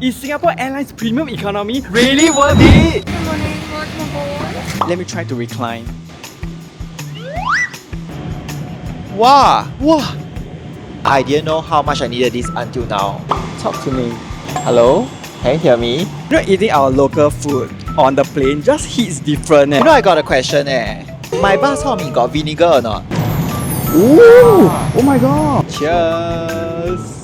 Is Singapore Airlines Premium Economy really worth it? Let me try to recline. Wow! Wow! I didn't know how much I needed this until now. Talk to me. Hello? Can you hear me? You know, eating our local food on the plane just hits different. You know, I got a question My bak chor mee got vinegar or not? Ooh! Oh my god! Cheers!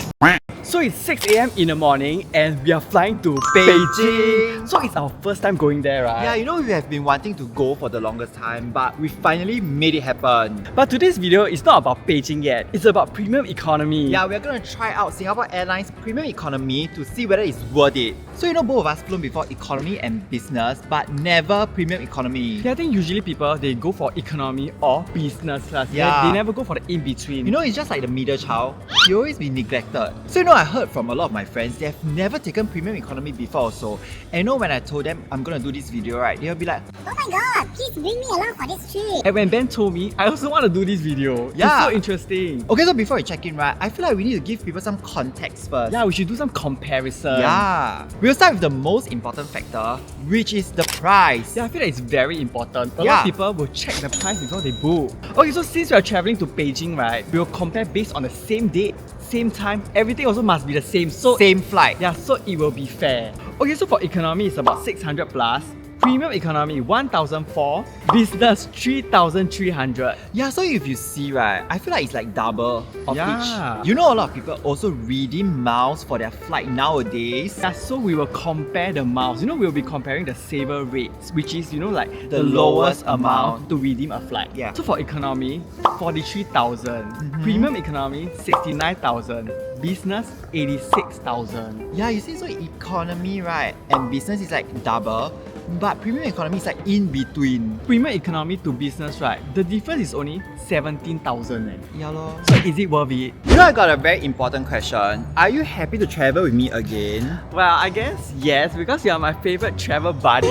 So it's 6 a.m. in the morning and we are flying to Beijing. So it's our first time going there, right? Yeah, you know, we have been wanting to go for the longest time, but we finally made it happen. But today's video is not about Beijing yet. It's about premium economy. Yeah, we're gonna try out Singapore Airlines Premium Economy to see whether it's worth it. So you know, both of us flown before economy and business, but never premium economy. Yeah, I think usually people, they go for economy or business class. Yeah. They never go for the in-between. You know, it's just like the middle child. You always be neglected. So you know, I heard from a lot of my friends, they have never taken premium economy before also. And you know, when I told them I'm gonna do this video, right, they'll be like, oh my god, please bring me along for this trip. And when Ben told me, I also want to do this video. Yeah. It's so interesting. okay, so before we check in, right, I feel like we need to give people some context first. Yeah, we should do some comparison. Yeah. We'll start with the most important factor, which is the price. Yeah, I feel like it's very important. A lot Yeah. of people will check the price before they book. Okay, so since we are traveling to Beijing, right, we will compare based on the same date, same time. Everything also must be the same. So Same flight. yeah, so it will be fair. Okay, so for economy, it's about 600 plus. Premium economy 1,004, business 3,300. Yeah, so if you see, right, I feel like it's like double of Yeah. each. You know, a lot of people also redeem miles for their flight nowadays. Yeah, so we will compare the miles. You know, we'll be comparing the saver rates, which is, you know, like The lowest lowest amount amount to redeem a flight. Yeah. So for economy, 43,000. Premium economy, 69,000. Business, 86,000. Yeah, you see, so economy, right, and business is like double, but premium economy is like in between. Premium economy to business, right? The difference is only 17,000. Yeah, lor. So is it worth it? You know, I got a very important question. Are you happy to travel with me again? Well, I guess yes, because you are my favorite travel buddy.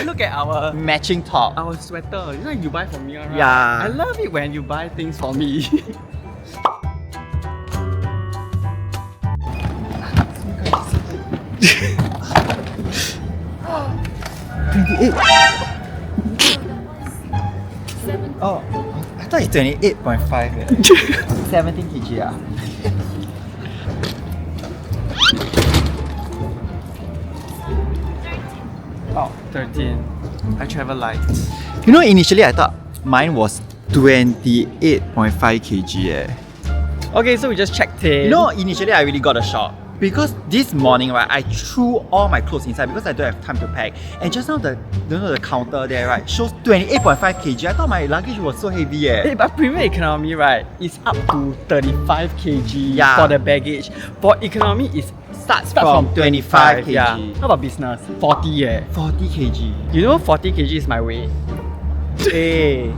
Look at our Matching top. sweater. You know you buy for me, right? Yeah. I love it when you buy things for me. Oh, I thought it's 28.5. 17 kg. Oh, 13. I travel light. You know, initially I thought mine was 28.5 kg. Okay, so we just checked in. You know, initially I really got a shock. Because this morning, right, I threw all my clothes inside because I don't have time to pack. And just now, the counter there, right, shows 28.5 kg. I thought my luggage was so heavy. Hey, but premium economy, right, is up to 35 kg Yeah. for the baggage. For economy, it starts from 25 kg. Yeah. How about business? 40 40 kg. You know 40 kg is my weight. Hey.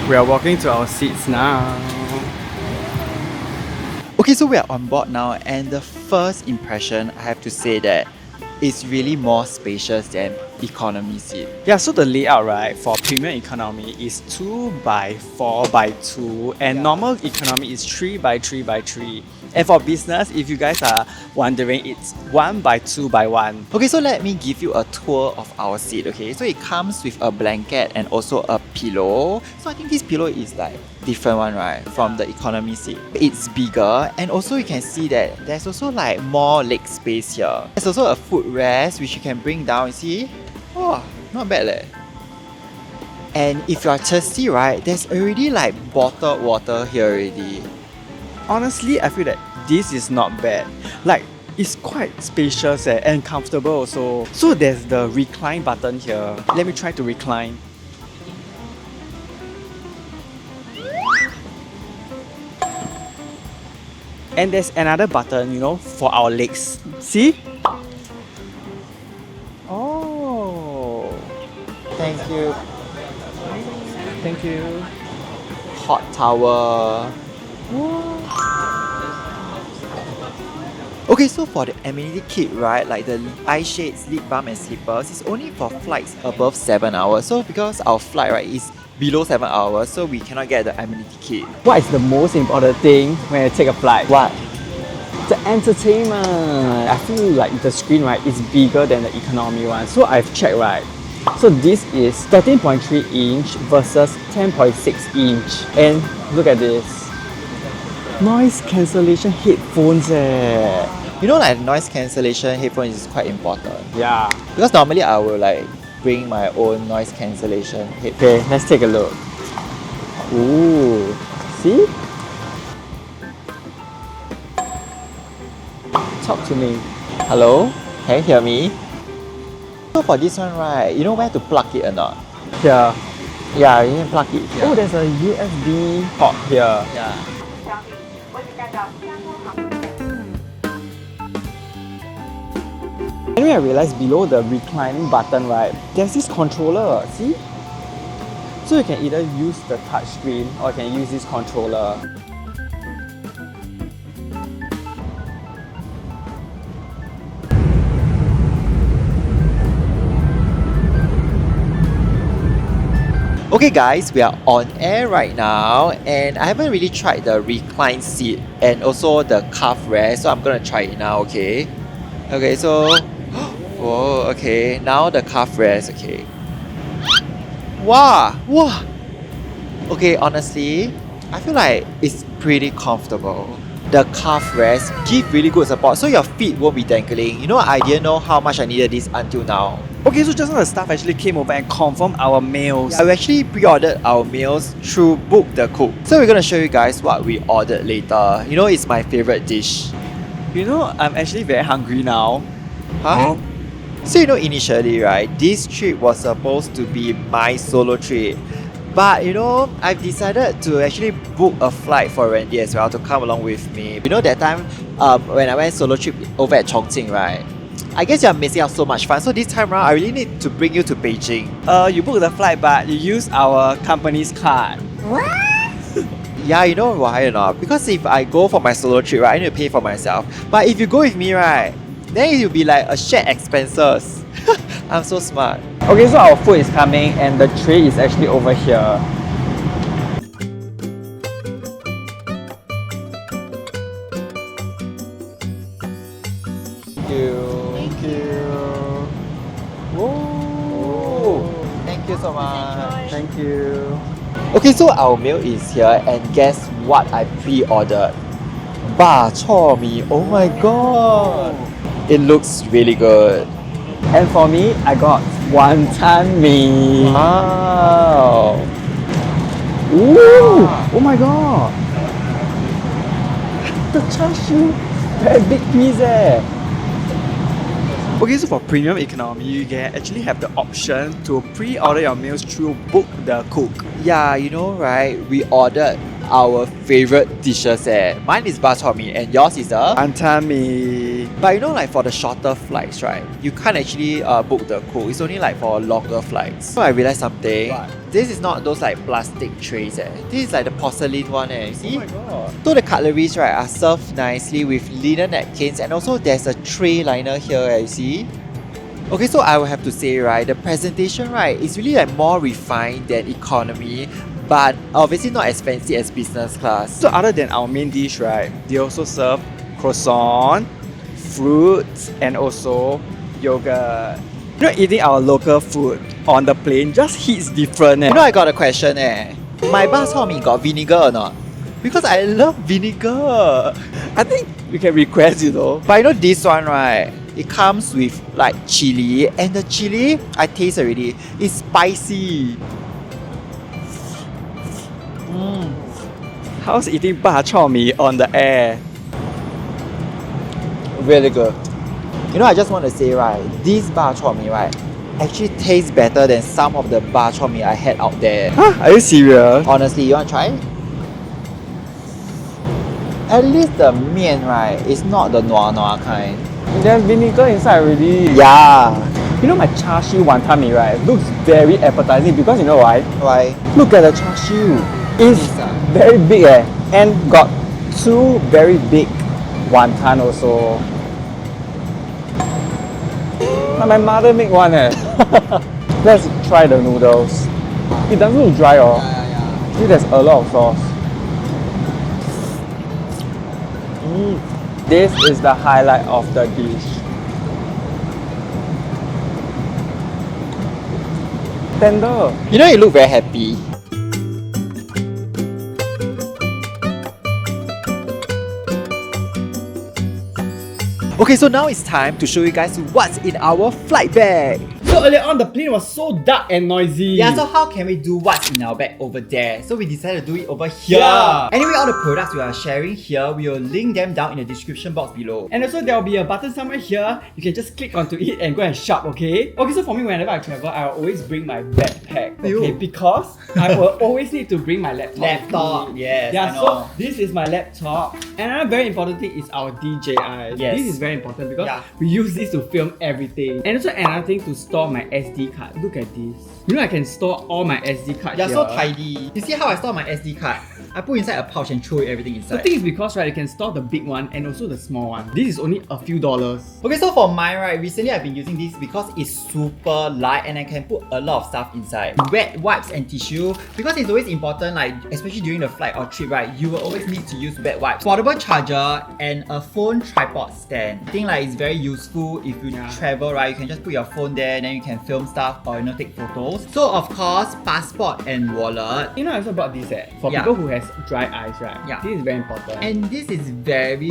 We are walking to our seats now. Okay, so we are on board now, and the first impression, I have to say that it's really more spacious than economy seat. Yeah, so the layout, right, for premium economy is 2 by 4 by 2 and normal economy is 3 by 3 by 3. And for business, if you guys are wondering, it's 1 by 2 by 1. Okay, so let me give you a tour of our seat, okay? So it comes with a blanket and also a pillow. So I think this pillow is like different one, right? From the economy seat. It's bigger, and also you can see that there's also like more leg space here. There's also a footrest which you can bring down, you see? Oh, not bad leh. And if you are thirsty, right, there's already like bottled water here already. Honestly, I feel that this is not bad. Like, it's quite spacious and comfortable also. So there's the recline button here. Let me try to recline. And there's another button, you know, for our legs. See? Oh. Thank you. Thank you. Hot towel. Okay, so for the amenity kit, right, like the eye shades, lip balm and slippers, it's only for flights above 7 hours. So because our flight, right, is below 7 hours, so we cannot get the amenity kit. What is the most important thing when you take a flight? What? The entertainment. I feel like the screen, right, is bigger than the economy one. So I've checked, right. So this is 13.3 inch versus 10.6 inch. And look at this. Noise cancellation headphones You know, like noise cancellation headphones is quite important. Yeah. Because normally I will like bring my own noise cancellation headphones. Okay, let's take a look. Ooh. See? Talk to me. Hello? Can you hear me? So for this one, right, you know where to plug it or not? Here. Yeah, you can plug it here. Oh, there's a USB port here. Yeah. Anyway, I realized below the reclining button, right, there's this controller, see? So you can either use the touch screen or you can use this controller. Okay guys, we are on air right now and I haven't really tried the recline seat and also the calf rest, so I'm gonna try it now, okay? Okay, so whoa, okay, now the calf rest, okay. Wow, wow. Okay, honestly, I feel like it's pretty comfortable. The calf rest give really good support, so your feet won't be dangling. You know, I didn't know how much I needed this until now. Okay, so just now the staff actually came over and confirmed our meals. Yeah, we actually pre-ordered our meals through Book the Cook. So we're gonna show you guys what we ordered later. You know, it's my favorite dish. You know, I'm actually very hungry now. Huh? So you know, initially, right, this trip was supposed to be my solo trip. But you know, I've decided to actually book a flight for Randy as well to come along with me. You know, that time when I went solo trip over at Chongqing, right? I guess you're missing out so much fun. So this time around, I really need to bring you to Beijing. You booked the flight, but you used our company's card. What? Yeah, you know why or not? Because if I go for my solo trip, right, I need to pay for myself. But if you go with me, right, then it will be like a shared expenses. I'm so smart. Okay, so our food is coming and the tray is actually over here. Thank you. Thank you. Whoa. Thank you so much. Thank you. Okay, so our meal is here and guess what I pre-ordered? Bak chor mee. Oh my god. It looks really good. And for me, I got wonton mee. Wow. Ooh! Oh my god! The char siu, very big piece Okay, so for premium economy, you can actually have the option to pre-order your meals through Book the Cook. Yeah, you know, right? We ordered our favorite dishes. Mine is bak chor mee and yours is the. Wonton mee. But you know, like for the shorter flights, right? You can't actually book the cook. It's only like for longer flights. So I realized something. What? This is not those like plastic trays. This is like the porcelain one. See? Oh my god. So the cutleries, right, are served nicely with linen napkins and also there's a tray liner here. You see? Okay, so I will have to say, right, the presentation, right, is really like more refined than economy, but obviously not as fancy as business class. So other than our main dish, right, they also serve croissant, fruits, and also yogurt. You know, eating our local food on the plane just hits different. You know, I got a question. My bak chor mee got vinegar or not? Because I love vinegar. I think we can request, you know. But you know this one, right? It comes with like chili, and the chili I taste already. It's spicy. How's eating bak chor mee on the air? Really good. You know, I just want to say, right, this bak chor mee, right, actually tastes better than some of the bak chor mee I had out there. Huh? Are you serious? Honestly, you want to try? At least the mian, right, is not the nua kind. There's vinegar inside already. Yeah. You know my char siu wonton mee, right, looks very appetizing because you know why? Why? Look at the char siu. It's Yes, very big and got two very big wonton also. My mother make one Let's try the noodles. It doesn't look dry See, there's a lot of sauce. This is the highlight of the dish. Tender. You know, you look very happy. Okay, so now it's time to show you guys what's in our flight bag. So earlier on, the plane was so dark and noisy. Yeah, so how can we do what's in our bag over there? So we decided to do it over here. Yeah. Anyway, all the products we are sharing here, we will link them down in the description box below. And also there will be a button somewhere here. You can just click onto it and go and shop, okay? Okay, so for me, whenever I travel, I will always bring my backpack, okay? Ew. Because I will always need to bring my laptop. Laptop, with me. yes, Yeah, I know. so this is my laptop. And another very important thing is our DJI. Yes. This is very important because Yeah. we use this to film everything. And also another thing to store my SD card. Look at this. You know I can store all my SD cards You're here. so tidy. You see how I store my SD card? I put inside a pouch and throw everything The inside. thing is because right, you can store the big one and also the small one. This is only a few dollars. Okay, so for mine, right, recently I've been using this because it's super light and I can put a lot of stuff inside. Wet wipes and tissue, because it's always important, like especially during the flight or trip, right, you will always need to use wet wipes. Portable charger and a phone tripod stand. I think like it's very useful if you travel, right, you can just put your phone there, then you can film stuff or take photos. So of course, passport and wallet. You know, I also bought this for Yeah. people who has dry eyes, right? Yeah. This is very important. And this is very,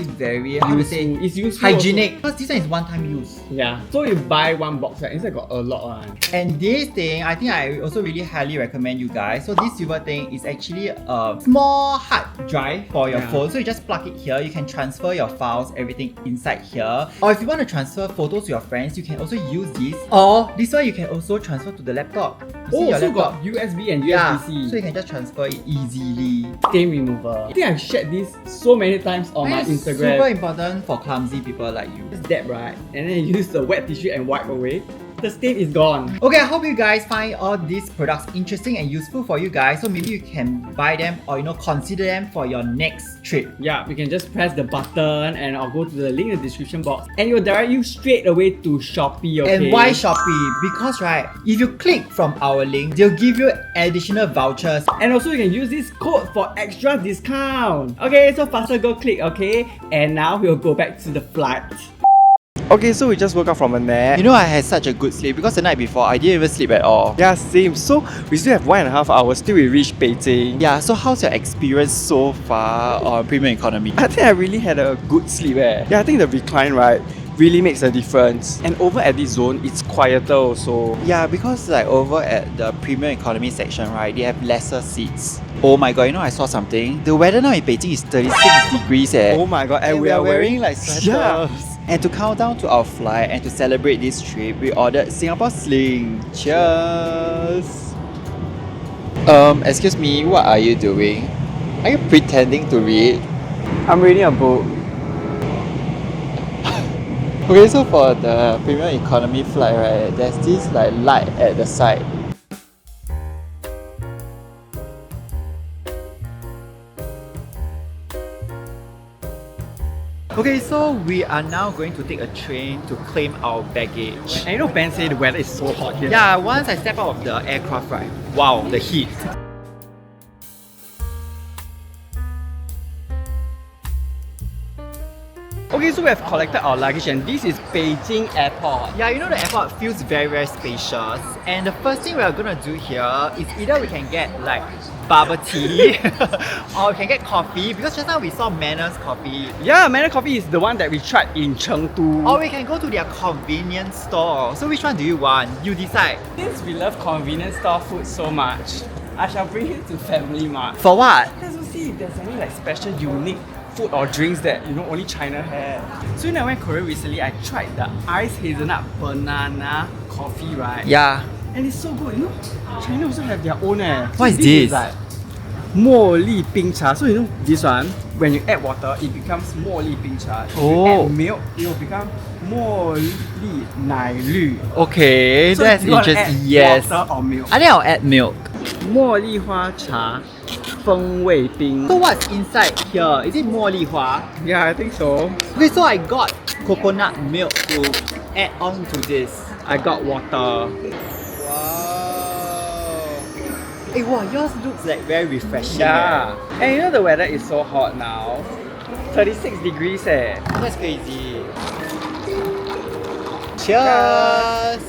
how to say, it's useful hygienic. Because this one is one-time use. Yeah. So you buy one box, right? Inside got a lot one. And this thing, I think I also really highly recommend you guys. So this silver thing is actually a small hard drive for your phone. So you just plug it here. You can transfer your files, everything inside here. Or if you want to transfer photos to your friends, you can also use this. Or this one you can also transfer to the laptop. You see your so laptop? got USB and Yeah, USB-C. so you can just transfer it easily. Stain remover. I think I've shared this so many times on my And it's Instagram. super important for clumsy people like you. Just dab, right? And then you use the wet tissue and wipe away. The stain is gone. Okay, I hope you guys find all these products interesting and useful for you guys. So maybe you can buy them or consider them for your next trip. Yeah, you can just press the button and I'll go to the link in the description box and it will direct you straight away to Shopee, okay? And why Shopee? Because right, if you click from our link, they'll give you additional vouchers. And also you can use this code for extra discount. Okay, so faster go click, okay? And now we'll go back to the flight. Okay, so we just woke up from a nap. You know, I had such a good sleep because the night before I didn't even sleep at all. Yeah, same. So we still have 1.5 hours till we reach Beijing. Yeah, so how's your experience so far on Premium Economy? I think I really had a good sleep Yeah, I think the recline, right, really makes a difference. And over at this zone, it's quieter also. Yeah, because like over at the Premium Economy section, right, they have lesser seats. Oh my god, you know, I saw something. The weather now in Beijing is 36 degrees Oh my god, and we are wearing like sweaters. Yeah. And to count down to our flight and to celebrate this trip, we ordered Singapore Sling. Cheers! Excuse me, what are you doing? Are you pretending to read? I'm reading a book. Okay, so for the Premium Economy flight, right, there's this like light at the side. Okay, so we are now going to take a train to claim our baggage. And you know, Ben said the weather is so hot here. Yeah, once I step out of the aircraft, right, wow, the heat. Okay, so we have collected our luggage and this is Beijing Airport. Yeah, you know the airport feels very, very spacious. And the first thing we are gonna do here is either we can get like bubble tea or we can get coffee because just now we saw Manners Coffee. Yeah, Manor Coffee is the one that we tried in Chengdu. Or we can go to their convenience store. So which one do you want? You decide. Since we love convenience store food so much, I shall bring it to Family Mart. For what? Let's go see if there's any like special unique food or drinks that only China has. So when I went Korea recently, I tried the iced hazelnut banana coffee, right? Yeah. And it's so good, China also have their own What is this? this? Is like 茉莉冰茶. So this one, when you add water, it becomes 茉莉冰茶. If you add milk, it will become 茉莉奶绿. Okay, So that's you wanna interesting. add Yes. water or milk? I think I'll add milk. 茉莉花茶风味冰. So what's inside here? Is it 茉莉花? Yeah, I think so. Okay, so I got coconut milk to add on to this. I got water. Wow. Hey, wow, yours looks like very refreshing. Yeah. And you know the weather is so hot now. 36 degrees eh. That's crazy. Cheers!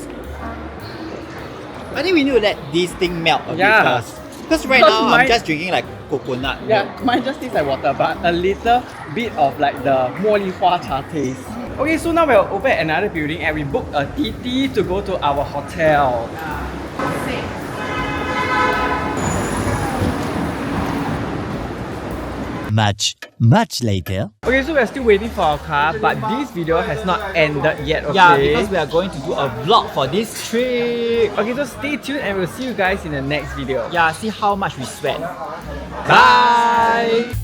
I think we need to let this thing melt a bit first. Because right now I'm just drinking like coconut milk. Yeah, mine just tastes like water, but a little bit of like the 茉莉花茶 taste. Okay, so now we're over at another building and we booked a TT to go to our hotel. Much later. Okay, so we're still waiting for our car, but this video has not ended yet, okay? Yeah, because we are going to do a vlog for this trip. Okay, so stay tuned and we'll see you guys in the next video. Yeah, see how much we sweat. Bye!